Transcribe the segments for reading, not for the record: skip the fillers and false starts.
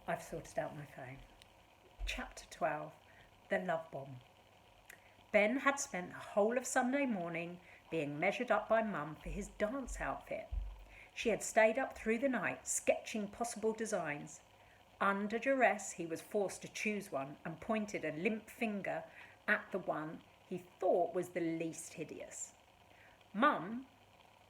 I've sorted out my phone. Chapter 12, The Love Bomb. Ben had spent the whole of Sunday morning being measured up by Mum for his dance outfit. She had stayed up through the night sketching possible designs. Under duress, he was forced to choose one and pointed a limp finger at the one he thought was the least hideous.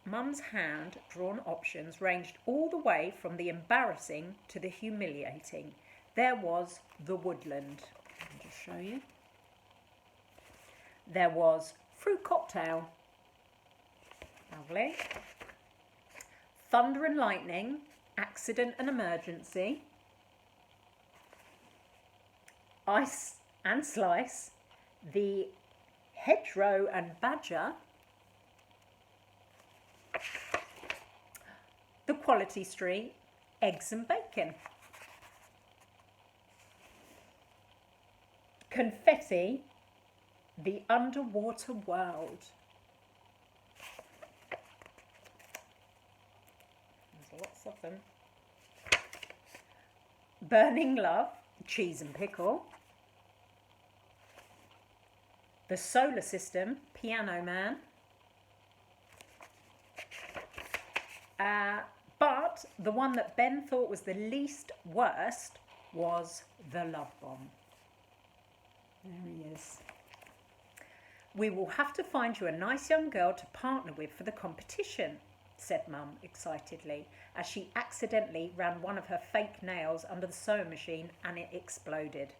Mum's hand-drawn options ranged all the way from the embarrassing to the humiliating. There was the woodland. I'll just show you. There was fruit cocktail. Lovely. Thunder and lightning, accident and emergency. Ice and slice. The hedgerow and badger. The quality street, eggs and bacon. Confetti, the underwater world. There's lots of them. Burning love, cheese and pickle. The solar system, piano man. But the one that Ben thought was the least worst was the love bomb. There he is. We will have to find you a nice young girl to partner with for the competition, said Mum excitedly, as she accidentally ran one of her fake nails under the sewing machine and it exploded.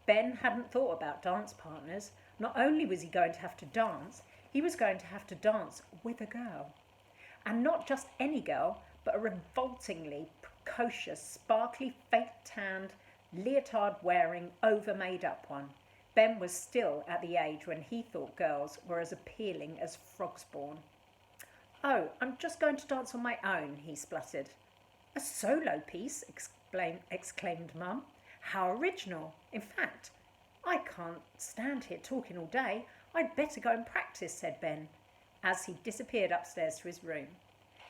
Ben hadn't thought about dance partners. Not only was he going to have to dance, he was going to have to dance with a girl. And not just any girl, but a revoltingly precocious, sparkly, fake-tanned, leotard-wearing, over-made-up one. Ben was still at the age when he thought girls were as appealing as frogs born. "Oh, I'm just going to dance on my own," he spluttered. "A solo piece?" exclaimed Mum. "How original! In fact, I can't stand here talking all day. I'd better go and practice," said Ben, as he disappeared upstairs to his room.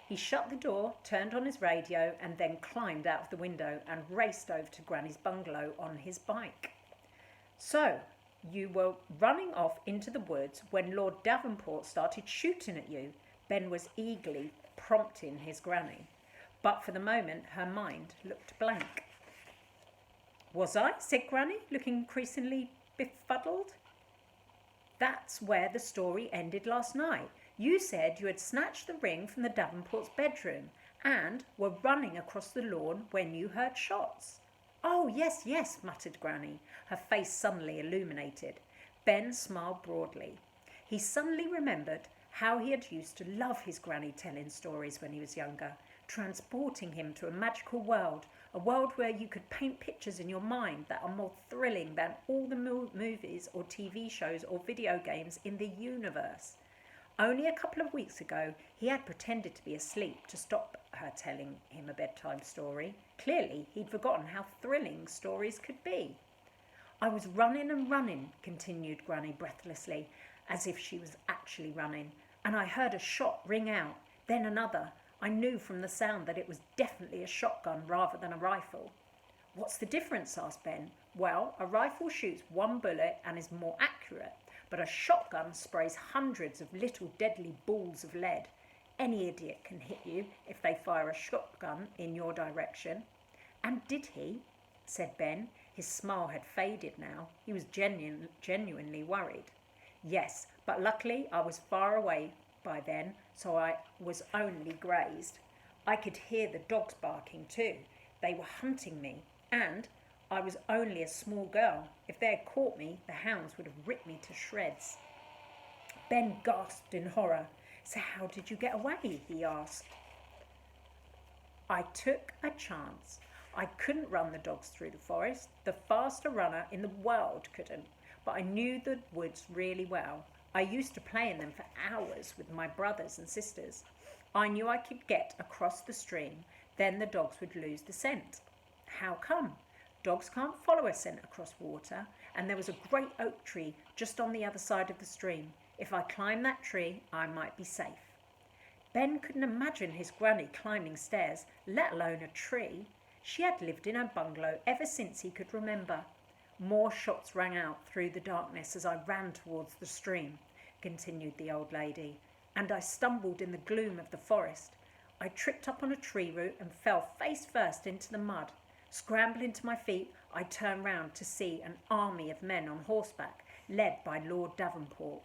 He shut the door, turned on his radio, and then climbed out of the window and raced over to Granny's bungalow on his bike. "So, you were running off into the woods when Lord Davenport started shooting at you," Ben was eagerly prompting his granny. But for the moment her mind looked blank. "Was I?" said Granny, looking increasingly befuddled. "That's where the story ended last night. You said you had snatched the ring from the Davenport's bedroom and were running across the lawn when you heard shots." "Oh, yes, yes," muttered Granny, her face suddenly illuminated. Ben smiled broadly. He suddenly remembered how he had used to love his granny telling stories when he was younger, transporting him to a magical world, a world where you could paint pictures in your mind that are more thrilling than all the movies or TV shows or video games in the universe. Only a couple of weeks ago, he had pretended to be asleep to stop her telling him a bedtime story. Clearly, he'd forgotten how thrilling stories could be. "I was running and running," continued Granny breathlessly, as if she was actually running, "and I heard a shot ring out, then another. I knew from the sound that it was definitely a shotgun rather than a rifle." "What's the difference?" asked Ben. "Well, a rifle shoots one bullet and is more accurate, but a shotgun sprays hundreds of little deadly balls of lead. Any idiot can hit you if they fire a shotgun in your direction." "And did he?" said Ben. His smile had faded now. He was genuinely worried. "Yes, but luckily I was far away by then, so I was only grazed. I could hear the dogs barking too. They were hunting me, and I was only a small girl. If they had caught me, the hounds would have ripped me to shreds." Ben gasped in horror. "So how did you get away?" he asked. "I took a chance. I couldn't run the dogs through the forest. The fastest runner in the world couldn't. But I knew the woods really well. I used to play in them for hours with my brothers and sisters. I knew I could get across the stream, then the dogs would lose the scent." "How come?" "Dogs can't follow a scent across water, and there was a great oak tree just on the other side of the stream. If I climbed that tree, I might be safe." Ben couldn't imagine his granny climbing stairs, let alone a tree. She had lived in her bungalow ever since he could remember. More shots rang out through the darkness as I ran towards the stream, continued the old lady, and I stumbled in the gloom of the forest. I tripped up on a tree root and fell face first into the mud. Scrambling to my feet, I turned round to see an army of men on horseback, led by Lord Davenport.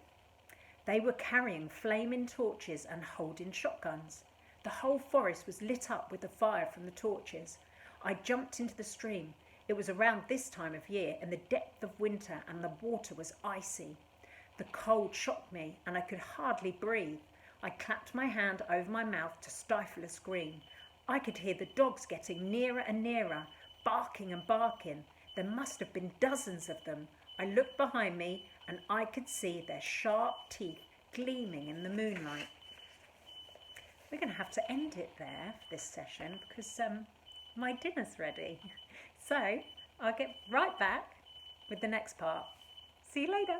They were carrying flaming torches and holding shotguns. The whole forest was lit up with the fire from the torches. I jumped into the stream. It was around this time of year, in the depth of winter, and the water was icy. The cold shocked me, and I could hardly breathe. I clapped my hand over my mouth to stifle a scream. I could hear the dogs getting nearer and nearer, barking and barking. There must have been dozens of them. I looked behind me, and I could see their sharp teeth gleaming in the moonlight. We're going to have to end it there for this session because my dinner's ready. So I'll get right back with the next part. See you later.